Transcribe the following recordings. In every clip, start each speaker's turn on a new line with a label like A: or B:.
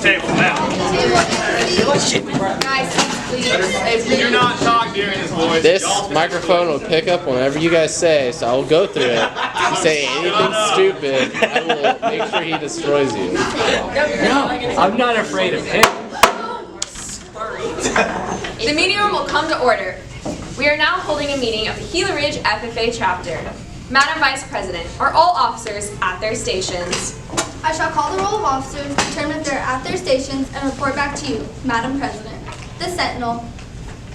A: Table now.
B: Guys, please.
A: Do not talk during this, boys.
C: This microphone will pick up whenever you guys say, so I will go through it. If you say anything stupid, I will make sure he destroys you.
D: No, I'm not afraid of him.
B: The meeting room will come to order. We are now holding a meeting of the Gila Ridge FFA chapter. Madam Vice President, are all officers at their stations?
E: I shall call the roll of officers, determine if they are at their stations, and report back to you, Madam President. The Sentinel.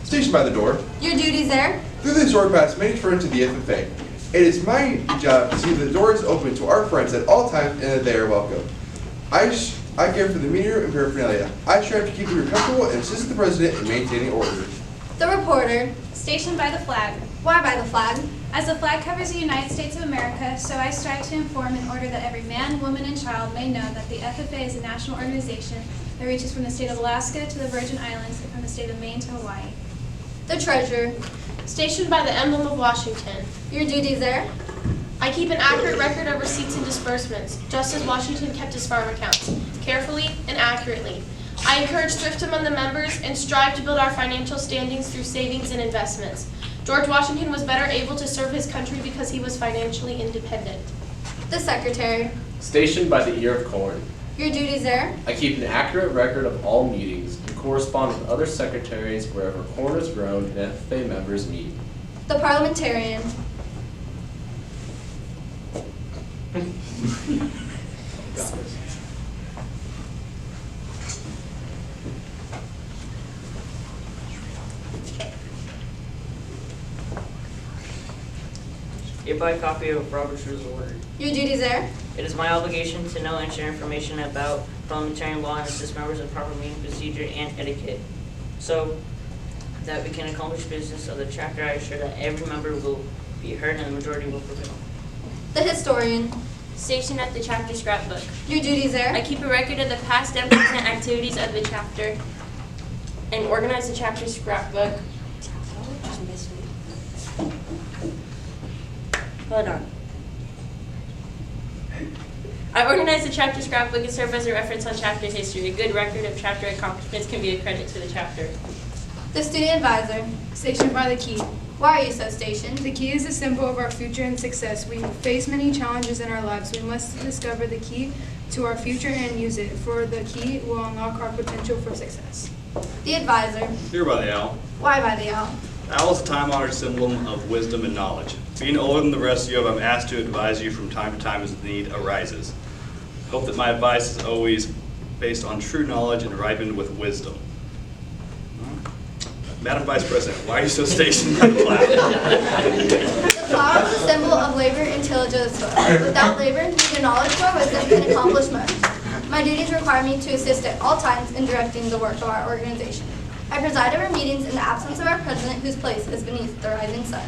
F: Stationed by the door.
E: Your duties there?
F: Through this door pass many friends of the FFA. It is my job to see that the door is open to our friends at all times and that they are welcome. I care for the meeting room and paraphernalia. I strive to keep you comfortable and assist the President in maintaining order.
E: The reporter.
G: Stationed by the flag.
E: Why by the flag?
G: As the flag covers the United States of America, so I strive to inform in order that every man, woman, and child may know that the FFA is a national organization that reaches from the state of Alaska to the Virgin Islands and from the state of Maine to Hawaii.
E: The treasurer.
H: Stationed by the emblem of Washington.
E: Your duties there?
H: I keep an accurate record of receipts and disbursements, just as Washington kept his farm accounts, carefully and accurately. I encourage thrift among the members and strive to build our financial standings through savings and investments. George Washington was better able to serve his country because he was financially independent.
E: The secretary.
C: Stationed by the ear of corn.
E: Your duties there?
C: I keep an accurate record of all meetings and correspond with other secretaries wherever corn is grown and FFA members meet.
E: The parliamentarian.
I: Hereby copy of Robert's Rules of Order.
E: Your duties there?
I: It is my obligation to know and share information about parliamentary law and assist members in proper meeting procedure and etiquette. So that we can accomplish business of the chapter, I assure that every member will be heard and the majority will prevail.
E: The historian.
H: Stationed at the chapter scrapbook.
E: Your duties there?
H: I keep a record of the past and present activities of the chapter and organize the chapter scrapbook. Hold on. I organize the chapter scrapbook and serve as a reference on chapter history. A good record of chapter accomplishments can be a credit to the chapter.
E: The student advisor.
G: Stationed by the key.
E: Why are you so stationed?
G: The key is a symbol of our future and success. We face many challenges in our lives. We must discover the key to our future and use it, for the key will unlock our potential for success.
E: The advisor.
A: Here by the owl.
E: Why by the owl?
A: The owl is a time-honored symbol of wisdom and knowledge. Being older than the rest of you, I'm asked to advise you from time to time as the need arises. I hope that my advice is always based on true knowledge and ripened with wisdom. Madam Vice President, why are you so stationed by the flag?
E: The flower is a symbol of labor and tillage of the soil. Without labor, neither knowledge nor wisdom can accomplish much. My duties require me to assist at all times in directing the work of our organization. I preside over meetings in the absence of our president, whose place is beneath the rising sun.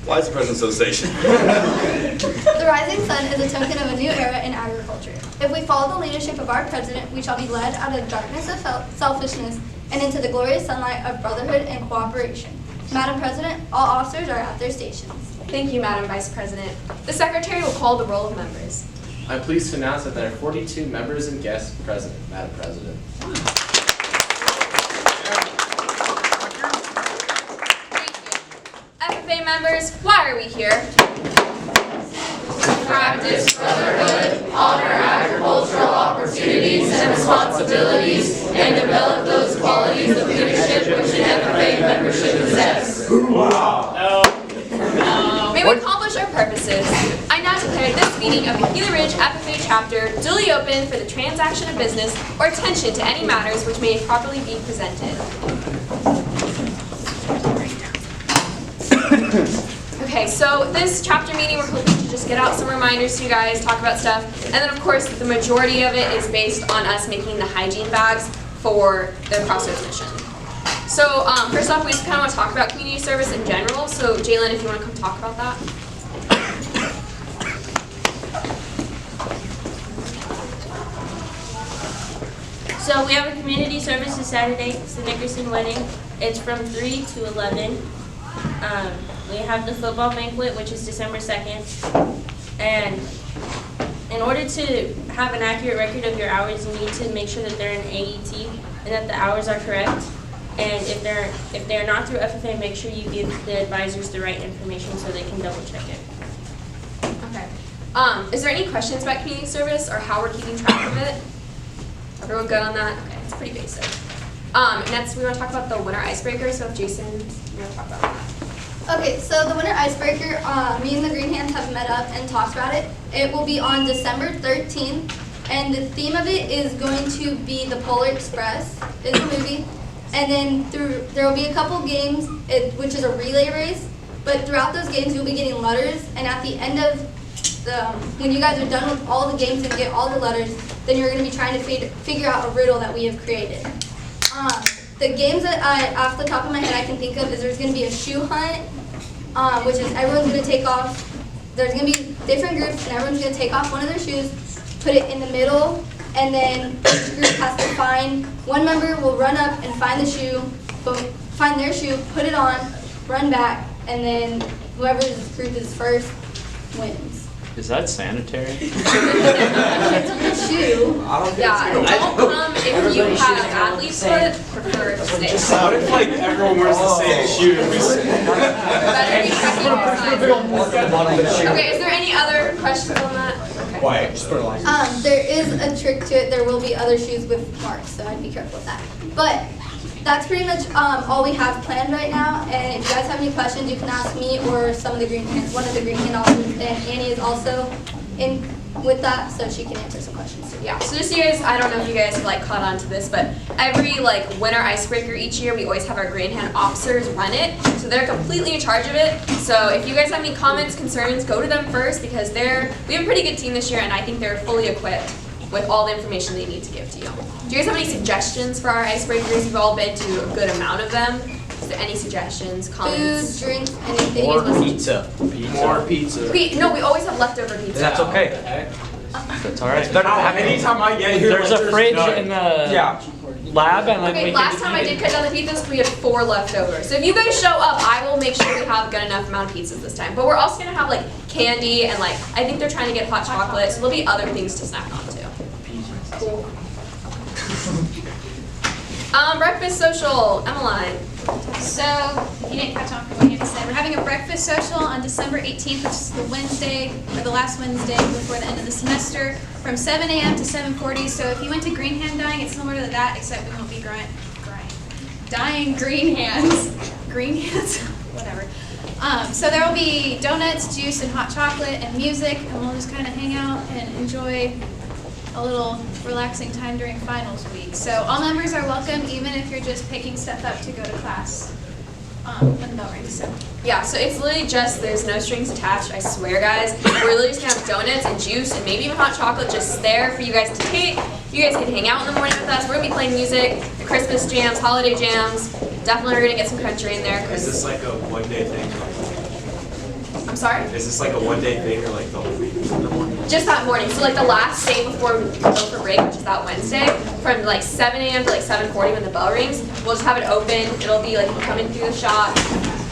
A: Why is the president so stationed?
E: The rising sun is a token of a new era in agriculture. If we follow the leadership of our president, we shall be led out of the darkness of selfishness and into the glorious sunlight of brotherhood and cooperation. Madam President, all officers are at their stations.
B: Thank you, Madam Vice President. The secretary will call the roll of members.
C: I'm pleased to announce that there are 42 members and guests present, Madam President.
B: Thank you. FFA members, why are we here?
H: Practice brotherhood, honor agricultural opportunities and responsibilities, and develop those qualities of leadership which an FFA membership possess.
B: May we accomplish our purposes, I now declare this meeting of the Gila Ridge FFA chapter duly open for the transaction of business or attention to any matters which may properly be presented. Okay, so this chapter meeting, we're hoping to just get out some reminders to you guys, talk about stuff, and then of course the majority of it is based on us making the hygiene bags for the Crossroads mission. So first off, we just kind of want to talk about community service in general. So Jalen, if you want to come talk about that.
H: So we have a community service this Saturday. It's the Nickerson wedding. It's from 3 to 11. We have the football banquet, which is December 2nd. And
J: In order to have an accurate record of your hours, you need to make sure that they're in AET and that the hours are correct. And if they're not through FFA, make sure you give the advisors the right information so they can double check it.
B: Okay. Is there any questions about community service or how we're keeping track of it? Everyone good on that? Okay, it's pretty basic. Next, we want to talk about the winter icebreaker. So if Jason, you want to talk about that?
E: Okay, so the winter icebreaker, me and the Green Hands have met up and talked about it. It will be on December 13th, and the theme of it is going to be the Polar Express. It's a movie. And then there will be a couple games, which is a relay race. But throughout those games, you'll be getting letters. And at the end of when you guys are done with all the games and get all the letters, then you're going to be trying to figure out a riddle that we have created. The games that off the top of my head I can think of is there's going to be a shoe hunt, which is everyone's going to take off. There's going to be different groups, and everyone's going to take off one of their shoes, put it in the middle, and then each group has to find, one member will run up and find the shoe, find their shoe, put it on, run back, and then whoever's group is first wins.
D: Is that sanitary?
E: It's a good shoe.
B: Yeah, don't come if you have athlete's foot, prefer to stay.
K: What if like everyone wears the same shoes?
B: Better be checking your size. Okay, is there any other questions on that? Okay.
K: Quiet, just put a line.
E: There is a trick to it. There will be other shoes with marks, so I'd be careful with that. But that's pretty much all we have planned right now. And if you guys have any questions, you can ask me or some of the Green Hands. One of the Green Hand officers, and Annie is also in with that, so she can answer some questions too.
B: Yeah, so just so you guys, I don't know if you guys have like caught on to this, but every like winter icebreaker each year, we always have our Green Hand officers run it, so they're completely in charge of it. So if you guys have any comments, concerns, go to them first because we have a pretty good team this year, and I think they're fully equipped with all the information they need to give to you. Do you guys have any suggestions for our icebreakers? You've all been to a good amount of them. Is there any suggestions, comments?
E: Food, drinks, anything.
D: More
E: you guys want to-
D: pizza.
K: More pizza.
B: No, we always have leftover pizza.
D: That's okay. That's all right.
K: Anytime I get here,
D: There's a fridge in the
K: yeah.
D: lab, and like
B: Okay,
D: we
B: last
D: can
B: time I did cut down the pizzas, we had 4 left over. So if you guys show up, I will make sure we have a good enough amount of pizzas this time. But we're also gonna have like candy and like, I think they're trying to get hot chocolate, so there'll be other things to snack on too. Cool. Breakfast social, Emmeline.
G: So, you didn't catch on from what Andy said. We're having a breakfast social on December 18th, which is the Wednesday, or the last Wednesday before the end of the semester, from 7 a.m. to 7:40. So if you went to Green Hand Dyeing, it's similar to that, except we won't be dyeing green hands. Green hands? Whatever. So there will be donuts, juice, and hot chocolate, and music, and we'll just kind of hang out and enjoy a little relaxing time during finals week. So all members are welcome, even if you're just picking stuff up to go to class when the bell rings. So
B: Yeah, so it's literally just, there's no strings attached, I swear guys. We're literally just gonna have donuts and juice and maybe even hot chocolate just there for you guys to take. You guys can hang out in the morning with us. We're gonna be playing music, the Christmas jams, holiday jams. Definitely we're gonna get some country in there.
K: Is this like a one-day thing?
B: I'm sorry?
K: Is this like a one-day thing or like the whole week?
B: Just that morning, so like the last day before we go for break, which is that Wednesday, from like 7 a.m. to like 7:40 when the bell rings, we'll just have it open. It'll be like you come in through the shop.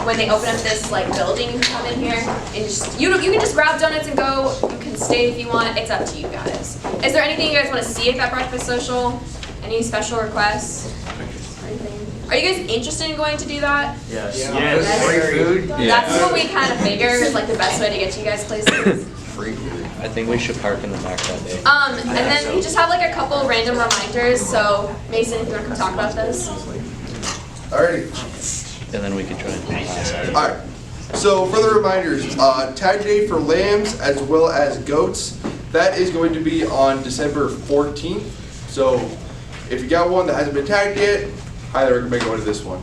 B: When they open up this like building, you can come in here and just you can just grab donuts and go. You can stay if you want. It's up to you guys. Is there anything you guys want to see at that breakfast social? Any special requests? Or anything? Are you guys interested in going to do that?
D: Yes.
B: Yes.
K: Free food?
B: That's what we kind of figure is like the best way to get you guys places.
C: Free food. I think we should park in the back that day.
B: And then we just have like a couple random reminders. So Mason, if you want to come talk about this.
F: Alrighty.
C: And then we can try and pass it.
F: Alright. So for the reminders, tag day for lambs as well as goats, that is going to be on December 14th. So if you got one that hasn't been tagged yet, highly recommend going to this one.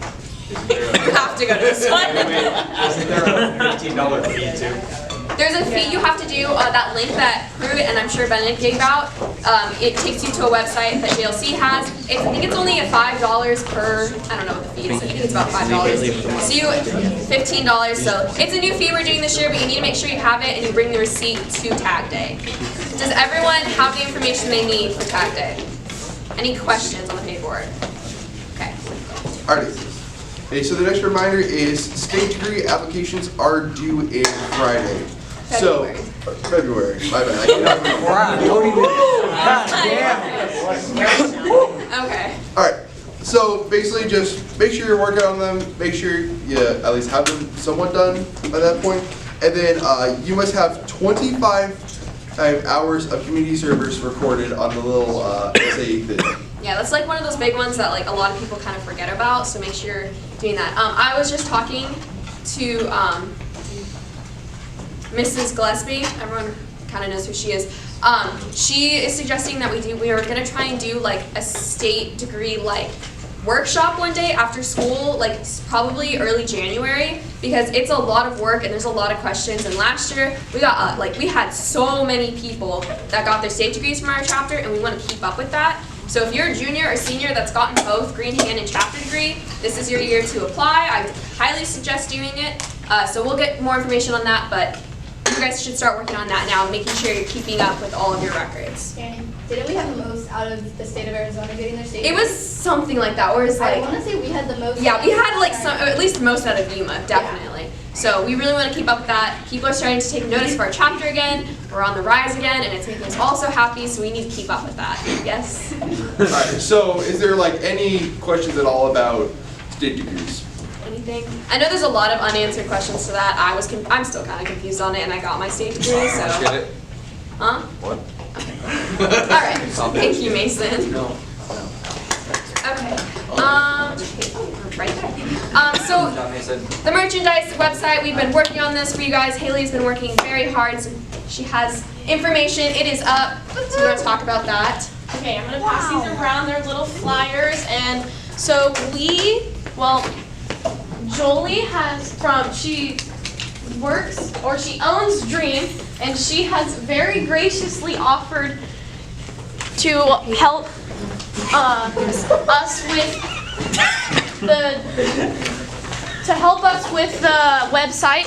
B: You have to go to this one.
K: Isn't there a $15 fee too?
B: There's a fee you have to do, that link that Pruitt and I'm sure Benedict gave out, it takes you to a website that JLC has. I think it's only $5 per, I don't know what the fee is, I think it's about $5. So you, $15, so it's a new fee we're doing this year, but you need to make sure you have it and you bring the receipt to tag day. Does everyone have the information they need for tag day? Any questions on the paperwork? Okay.
F: Alrighty. Okay, so the next reminder is state degree applications are due in Friday. So, February. My bad. I can't remember.
B: Okay.
F: All right. So basically, just make sure you're working on them. Make sure you at least have them somewhat done by that point. And then you must have 25 hours of community service recorded on the little essay thing.
B: Yeah, that's like one of those big ones that like a lot of people kind of forget about, so make sure you're doing that. I was just talking to Mrs. Gillespie. Everyone kind of knows who she is. She is suggesting that we are gonna try and do like a state degree like workshop one day after school, like probably early January, because it's a lot of work and there's a lot of questions. And last year we got we had so many people that got their state degrees from our chapter, and we want to keep up with that. So if you're a junior or senior that's gotten both Green Hand and chapter degree, this is your year to apply. I highly suggest doing it. So we'll get more information on that, but you guys should start working on that now, making sure you're keeping up with all of your records.
E: Danny, didn't we have the most out of the state of Arizona getting their state?
B: It was something like that, where it's
E: I
B: like,
E: want to say we had the most.
B: yeah, we had like some, at least most out of Yuma, definitely. So we really want to keep up with that. People are starting to take notice of our chapter again. We're on the rise again, and it's making us all so happy, so we need to keep up with that. Yes?
F: All right. So is there like any questions at all about state degrees?
B: Anything? I know there's a lot of unanswered questions to that. I'm still kind of confused on it, and I got my state degree, so.
K: Get it?
B: Huh?
K: What?
B: All right. Thank you, Mason.
K: No.
B: Okay. Right there. So the merchandise website, we've been working on this for you guys. Haley's been working very hard, so she has information. It is up. So we want to talk about that.
H: Okay, I'm gonna pass these around. They're little flyers, and so Jolie she works or she owns Dream, and she has very graciously offered to help us with the website.